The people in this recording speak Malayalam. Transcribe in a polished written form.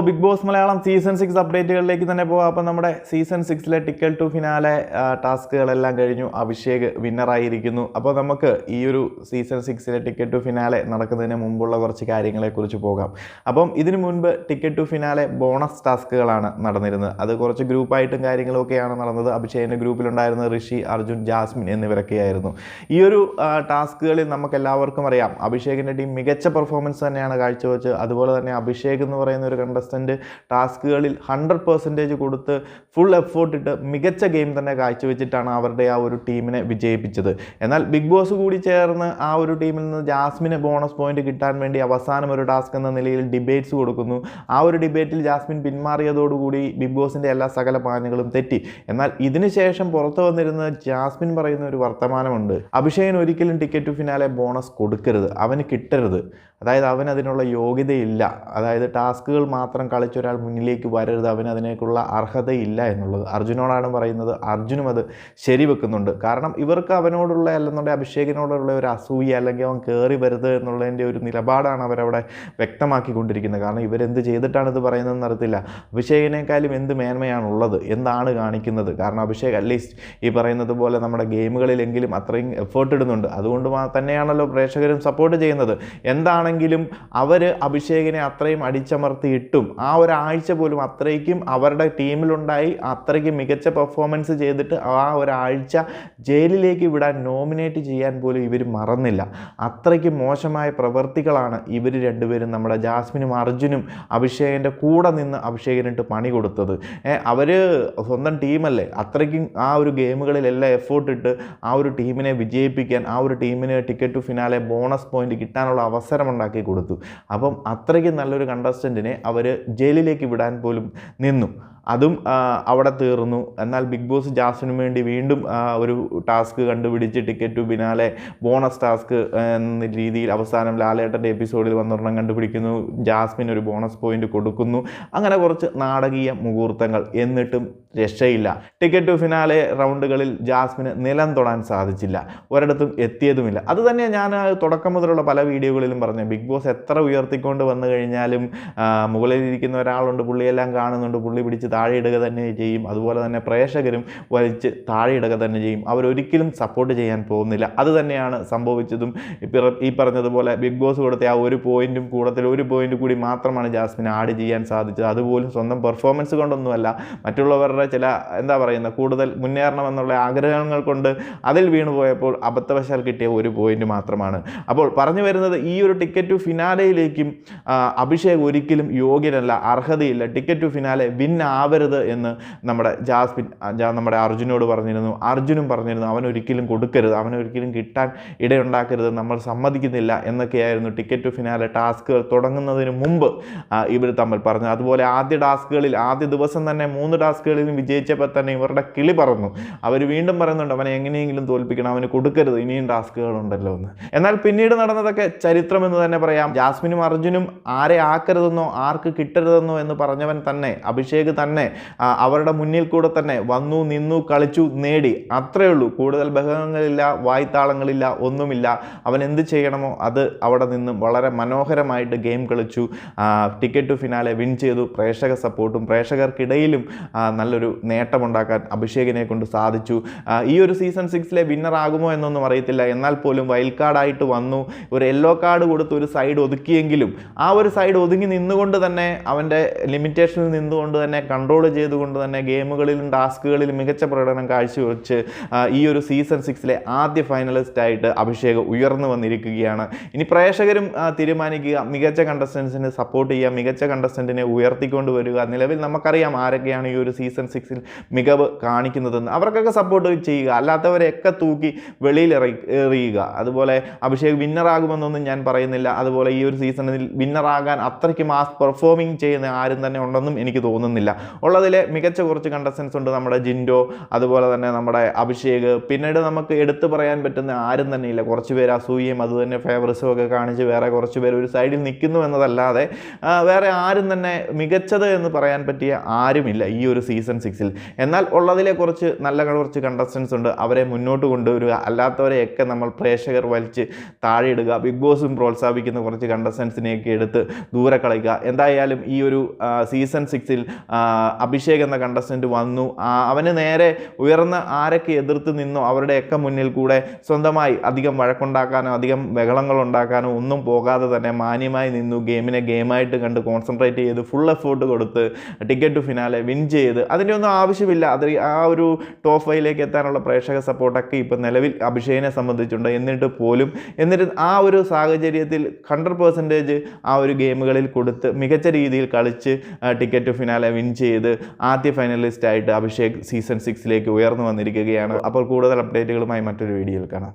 ബിഗ് ബോസ് മലയാളം സീസൺ 6 അപ്ഡേറ്റുകളിലേക്ക് തന്നെ പോകാം. അപ്പോൾ നമ്മുടെ സീസൺ 6 ടിക്കറ്റ് ടു ഫിനാലെ ടാസ്കുകളെല്ലാം കഴിഞ്ഞു. അഭിഷേക് വിന്നറായിരിക്കുന്നു. അപ്പോൾ നമുക്ക് ഈ ഒരു സീസൺ 6 ടിക്കറ്റ് ടു ഫിനാലെ നടക്കുന്നതിന് മുമ്പുള്ള കുറച്ച് കാര്യങ്ങളെക്കുറിച്ച് പോകാം. അപ്പം ഇതിനു മുൻപ് ടിക്കറ്റ് ടു ഫിനാലെ ബോണസ് ടാസ്കുകളാണ് നടന്നിരുന്നത്. അത് കുറച്ച് ഗ്രൂപ്പായിട്ടും കാര്യങ്ങളൊക്കെയാണ് നടന്നത്. അഭിഷേകിൻ്റെ ഗ്രൂപ്പിലുണ്ടായിരുന്ന ഋഷി, അർജുൻ, ജാസ്മിൻ എന്നിവരൊക്കെയായിരുന്നു. ഈ ഒരു ടാസ്കുകളിൽ നമുക്ക് എല്ലാവർക്കും അറിയാം, അഭിഷേകിൻ്റെ ടീം മികച്ച പെർഫോമൻസ് തന്നെയാണ് കാഴ്ചവെച്ചത്. അതുപോലെ തന്നെ അഭിഷേക് എന്ന് പറയുന്ന ഒരു കണ്ടസ്റ്റൻ്റ് ടാസ്കുകളിൽ 100% കൊടുത്ത് ഫുൾ എഫേർട്ട് ഇട്ട് മികച്ച ഗെയിം തന്നെ കാഴ്ചവെച്ചിട്ടാണ് അവരുടെ ആ ഒരു ടീമിനെ വിജയിപ്പിച്ചത്. എന്നാൽ ബിഗ് ബോസ് കൂടി ചേർന്ന് ആ ഒരു ടീമിൽ നിന്ന് ജാസ്മിന് ബോണസ് പോയിന്റ് കിട്ടാൻ വേണ്ടി അവസാനം ഒരു ടാസ്ക് എന്ന നിലയിൽ ഡിബേറ്റ്സ് കൊടുക്കുന്നു. ആ ഒരു ഡിബേറ്റിൽ ജാസ്മിൻ പിന്മാറിയതോടുകൂടി ബിഗ് ബോസിൻ്റെ എല്ലാ സകല പ്ലാനുകളും തെറ്റി. എന്നാൽ ഇതിന് ശേഷം പുറത്തു വന്നിരുന്ന ജാസ്മിൻ പറയുന്ന ഒരു വർത്തമാനമുണ്ട്, അഭിഷേകിന് ഒരിക്കലും ടിക്കറ്റ് ടു ഫിനാലെ ബോണസ് കൊടുക്കരുത്, അവന് കിട്ടരുത്. അതായത് അവന് അതിനുള്ള യോഗ്യതയില്ല, അതായത് ടാസ്കുകൾ മാത്രം കളിച്ചൊരാൾ മുന്നിലേക്ക് വരരുത്, അവന് അതിനേക്കുള്ള അർഹതയില്ല എന്നുള്ളത് അർജുനോടാണ് പറയുന്നത്. അർജുനും അത് ശരിവെക്കുന്നുണ്ട്. കാരണം ഇവർക്ക് അവനോടുള്ള അല്ലെന്നുണ്ടെങ്കിൽ അഭിഷേകിനോടുള്ള ഒരു അസൂയ, അല്ലെങ്കിൽ അവൻ കയറി വരുത് എന്നുള്ളതിൻ്റെ ഒരു നിലപാടാണ് അവരവിടെ വ്യക്തമാക്കിക്കൊണ്ടിരിക്കുന്നത്. കാരണം ഇവരെന്ത് ചെയ്തിട്ടാണ് ഇത് പറയുന്നതെന്ന് അറിയത്തില്ല. അഭിഷേകിനേക്കാളും എന്ത് മേന്മയാണുള്ളത്, എന്താണ് കാണിക്കുന്നത്? കാരണം അഭിഷേക് അറ്റ്ലീസ്റ്റ് ഈ പറയുന്നത് പോലെ നമ്മുടെ ഗെയിമുകളിലെങ്കിലും അത്രയും എഫേർട്ട് ഇടുന്നുണ്ട്. അതുകൊണ്ട് തന്നെയാണല്ലോ പ്രേക്ഷകരും സപ്പോർട്ട് ചെയ്യുന്നത്. എന്താണെങ്കിലും അവർ അഭിഷേകിനെ അത്രയും അടിച്ചമർത്തിയിട്ടും ആ ഒരാഴ്ച പോലും അത്രയ്ക്കും അവരുടെ ടീമിലുണ്ടായി, അത്രയ്ക്കും മികച്ച പെർഫോമൻസ് ചെയ്തിട്ട് ആ ഒരാഴ്ച ജയിലിലേക്ക് വിടാൻ, നോമിനേറ്റ് ചെയ്യാൻ പോലും ഇവർ മറന്നില്ല. അത്രയ്ക്കും മോശമായ പ്രവൃത്തികളാണ് ഇവർ രണ്ടുപേരും, നമ്മുടെ ജാസ്മിനും അർജുനും അഭിഷേകിൻ്റെ കൂടെ നിന്ന് അഭിഷേകിനിട്ട് പണി കൊടുത്തത്. അവർ സ്വന്തം ടീമല്ലേ, അത്രയ്ക്കും ആ ഒരു ഗെയിമുകളിലെല്ലാം എഫേർട്ട് ഇട്ട് ആ ഒരു ടീമിനെ വിജയിപ്പിക്കാൻ, ആ ഒരു ടീമിന് ticket to finale bonus point കിട്ടാനുള്ള അവസരം ഉണ്ടാക്കി കൊടുത്തു. അപ്പം അത്രയ്ക്കും നല്ലൊരു കണ്ടസ്റ്റൻറ്റിനെ അവർ ജയിലിലേക്ക് വിടാൻ പോലും നിന്നു. അതും അവിടെ തീർന്നു. എന്നാൽ ബിഗ് ബോസ് ജാസ്മിന് വേണ്ടി വീണ്ടും ഒരു ടാസ്ക് കണ്ടുപിടിച്ച് ticket to finale bonus task എന്ന രീതിയിൽ അവസാനം ലാലേട്ടൻ്റെ എപ്പിസോഡിൽ വന്നൊരെണ്ണം കണ്ടുപിടിക്കുന്നു, ജാസ്മിൻ ഒരു ബോണസ് പോയിന്റ് കൊടുക്കുന്നു. അങ്ങനെ കുറച്ച് നാടകീയ മുഹൂർത്തങ്ങൾ. എന്നിട്ടും രക്ഷയില്ല. ടിക്കറ്റ് ടു ഫിനാലെ റൗണ്ടുകളിൽ ജാസ്മിന് നിലം തൊടാൻ സാധിച്ചില്ല, ഒരിടത്തും എത്തിയതുമില്ല. അത് തന്നെ ഞാൻ തുടക്കം മുതലുള്ള പല വീഡിയോകളിലും പറഞ്ഞു, ബിഗ് ബോസ് എത്ര ഉയർത്തിക്കൊണ്ട് വന്നു കഴിഞ്ഞാലും മുകളിലിരിക്കുന്ന ഒരാളുണ്ട്, പുള്ളിയെല്ലാം കാണുന്നുണ്ട്, പുള്ളി പിടിച്ച് താഴെ ഇടുക തന്നെ ചെയ്യും. അതുപോലെ തന്നെ പ്രേക്ഷകരും വലിച്ച് താഴെ ഇടുക തന്നെ ചെയ്യും. അവരൊരിക്കലും സപ്പോർട്ട് ചെയ്യാൻ പോകുന്നില്ല. അത് തന്നെയാണ് സംഭവിച്ചതും. ഈ പറഞ്ഞതുപോലെ ബിഗ് ബോസ് കൊടുത്ത ആ ഒരു പോയിന്റും കൂടത്തിൽ ഒരു പോയിന്റ് കൂടി മാത്രമാണ് ജാസ്മിൻ ആഡ് ചെയ്യാൻ സാധിച്ചത്. അതുപോലും സ്വന്തം പെർഫോമൻസ് കൊണ്ടൊന്നുമല്ല, മറ്റുള്ളവരുടെ ചില കൂടുതൽ മുന്നേറണമെന്നുള്ള ആഗ്രഹങ്ങൾ കൊണ്ട് അതിൽ വീണുപോയപ്പോൾ അബദ്ധവശാൽ കിട്ടിയ ഒരു പോയിന്റ് മാത്രമാണ്. അപ്പോൾ പറഞ്ഞു വരുന്നത്, ഈ ഒരു ടിക്കറ്റ് ടു ഫിനാലയിലേക്കും അഭിഷേക് ഒരിക്കലും യോഗ്യനല്ല, അർഹതയില്ല, ടിക്കറ്റ് ടു ഫിനാലെ ആവരുത് എന്ന് നമ്മുടെ ജാസ്മിൻ നമ്മുടെ അർജുനോട് പറഞ്ഞിരുന്നു. അർജുനും പറഞ്ഞിരുന്നു അവനൊരിക്കലും കൊടുക്കരുത്, അവനൊരിക്കലും കിട്ടാൻ ഇടയുണ്ടാക്കരുത്, നമ്മൾ സമ്മതിക്കുന്നില്ല എന്നൊക്കെയായിരുന്നു ടിക്കറ്റ് ടു ഫിനാലെ ടാസ്കുകൾ തുടങ്ങുന്നതിന് മുമ്പ് ഇവർ തമ്മിൽ പറഞ്ഞത്. അതുപോലെ ആദ്യ ദിവസം തന്നെ 3 ടാസ്കുകളിലും വിജയിച്ചപ്പോൾ തന്നെ ഇവരുടെ കിളി പറന്നു. അവർ വീണ്ടും പറയുന്നുണ്ട് അവനെ എങ്ങനെയെങ്കിലും തോൽപ്പിക്കണം, അവന് കൊടുക്കരുത്, ഇനിയും ടാസ്കുകളുണ്ടല്ലോ എന്ന്. എന്നാൽ പിന്നീട് നടന്നതൊക്കെ ചരിത്രം എന്ന് തന്നെ പറയാം. ജാസ്മിനും അർജുനും ആരെ ആക്കരുതെന്നോ ആർക്ക് കിട്ടരുതെന്നോ എന്ന് പറഞ്ഞവൻ തന്നെ അഭിഷേക് തന്നെ അവരുടെ മുന്നിൽ കൂടെ തന്നെ വന്നു, നിന്നു, കളിച്ചു, നേടി. അത്രയേ ഉള്ളൂ. കൂടുതൽ ബഹളങ്ങളില്ല, വായ്ത്താളങ്ങളില്ല, ഒന്നുമില്ല. അവൻ എന്ത് ചെയ്യണമോ അത് അവിടെ നിന്നും വളരെ മനോഹരമായിട്ട് ഗെയിം കളിച്ചു, ടിക്കറ്റ് ടു ഫിനാലെ വിൻ ചെയ്തു. പ്രേക്ഷക സപ്പോർട്ടും പ്രേക്ഷകർക്കിടയിലും നല്ലൊരു നേട്ടമുണ്ടാക്കാൻ അഭിഷേകിനെ കൊണ്ട് സാധിച്ചു. ഈ ഒരു സീസൺ 6 വിന്നർ ആകുമോ എന്നൊന്നും അറിയത്തില്ല. എന്നാൽ പോലും വൈൽഡ് കാർഡായിട്ട് വന്നു, ഒരു യെല്ലോ കാർഡ് കൊടുത്ത് ഒരു സൈഡ് ഒതുക്കിയെങ്കിലും ആ ഒരു സൈഡ് ഒതുങ്ങി നിന്നുകൊണ്ട് തന്നെ, അവൻ്റെ ലിമിറ്റേഷനിൽ നിന്നുകൊണ്ട് തന്നെ, കൺട്രോൾ ചെയ്തുകൊണ്ട് തന്നെ ഗെയിമുകളിലും ടാസ്കുകളിലും മികച്ച പ്രകടനം കാഴ്ചവെച്ച് ഈ ഒരു സീസൺ 6 ആദ്യ ഫൈനലിസ്റ്റായിട്ട് അഭിഷേക് ഉയർന്നു വന്നിരിക്കുകയാണ്. ഇനി പ്രേക്ഷകരും തീരുമാനിക്കുക, മികച്ച കണ്ടസ്റ്റൻസിനെ സപ്പോർട്ട് ചെയ്യുക, മികച്ച കണ്ടസ്റ്റൻറ്റിനെ ഉയർത്തിക്കൊണ്ട് വരിക. നിലവിൽ നമുക്കറിയാം ആരൊക്കെയാണ് ഈ ഒരു സീസൺ 6 മികവ് കാണിക്കുന്നതെന്ന്. അവർക്കൊക്കെ സപ്പോർട്ട് ചെയ്യുക, അല്ലാത്തവരെയൊക്കെ തൂക്കി വെളിയിൽ എറിയുക. അതുപോലെ അഭിഷേക് വിന്നറാകുമെന്നൊന്നും ഞാൻ പറയുന്നില്ല. അതുപോലെ ഈ ഒരു സീസണിൽ വിന്നറാകാൻ അത്രയ്ക്ക് മാസ് പെർഫോമിങ് ചെയ്യുന്ന ആരും തന്നെ ഉണ്ടെന്നും എനിക്ക് തോന്നുന്നില്ല. ഉള്ളതിലെ മികച്ച കുറച്ച് കണ്ടസ്റ്റൻസ് ഉണ്ട്. നമ്മുടെ ജിൻഡോ, അതുപോലെ തന്നെ നമ്മുടെ അഭിഷേക്, പിന്നീട് നമുക്ക് എടുത്തു പറയാൻ പറ്റുന്ന ആരും തന്നെ ഇല്ല. കുറച്ച് പേര് അസൂയയും അതുതന്നെ ഫേവറിസും ഒക്കെ കാണിച്ച് വേറെ കുറച്ച് പേര് ഒരു സൈഡിൽ നിൽക്കുന്നു എന്നതല്ലാതെ വേറെ ആരും തന്നെ മികച്ചത് എന്ന് പറയാൻ പറ്റിയ ആരുമില്ല ഈ ഒരു സീസൺ 6-ൽ. എന്നാൽ ഉള്ളതിലെ കുറച്ച് കുറച്ച് കണ്ടസ്റ്റൻസ് ഉണ്ട്. അവരെ മുന്നോട്ട് കൊണ്ടുവരിക, അല്ലാത്തവരെയൊക്കെ നമ്മൾ പ്രേക്ഷകർ വലിച്ച് താഴെ ഇടുക, ബിഗ് ബോസും പ്രോത്സാഹിപ്പിക്കുന്ന കുറച്ച് കണ്ടസ്റ്റൻസിനെയൊക്കെ എടുത്ത് ദൂരെ കളയുക. എന്തായാലും ഈ ഒരു സീസൺ 6-ൽ അഭിഷേക് എന്ന കണ്ടസ്റ്റൻറ്റ് വന്നു. അവന് നേരെ ഉയർന്ന ആരൊക്കെ എതിർത്ത് നിന്നോ അവരുടെയൊക്കെ മുന്നിൽ കൂടെ സ്വന്തമായി അധികം വഴക്കുണ്ടാക്കാനോ അധികം ബഹളങ്ങൾ ഉണ്ടാക്കാനോ ഒന്നും പോകാതെ തന്നെ മാന്യമായി നിന്നു. ഗെയിമിനെ ഗെയിമായിട്ട് കണ്ട് കോൺസെൻട്രേറ്റ് ചെയ്ത് ഫുൾ എഫേർട്ട് കൊടുത്ത് ടിക്കറ്റ് ടു ഫിനാലെ വിൻ ചെയ്ത് അതിൻ്റെ ഒന്നും ആവശ്യമില്ല. അത് ആ ഒരു ടോപ്പ് 5ലേക്ക് എത്താനുള്ള പ്രേക്ഷക സപ്പോർട്ടൊക്കെ ഇപ്പം നിലവിൽ അഭിഷേകിനെ സംബന്ധിച്ചുണ്ട്. എന്നിട്ട് ആ ഒരു സാഹചര്യത്തിൽ 100% ആ ഒരു ഗെയിമുകളിൽ കൊടുത്ത് മികച്ച രീതിയിൽ കളിച്ച് ടിക്കറ്റ് ടു ഫിനാലെ വിൻ ചെയ്ത് ആദ്യ ഫൈനലിസ്റ്റ് ആയിട്ട് അഭിഷേക് സീസൺ 6ലേക്ക് ഉയർന്നു വന്നിരിക്കുകയാണ്. അപ്പോൾ കൂടുതൽ അപ്ഡേറ്റുകളുമായി മറ്റൊരു വീഡിയോയിൽ കാണാം.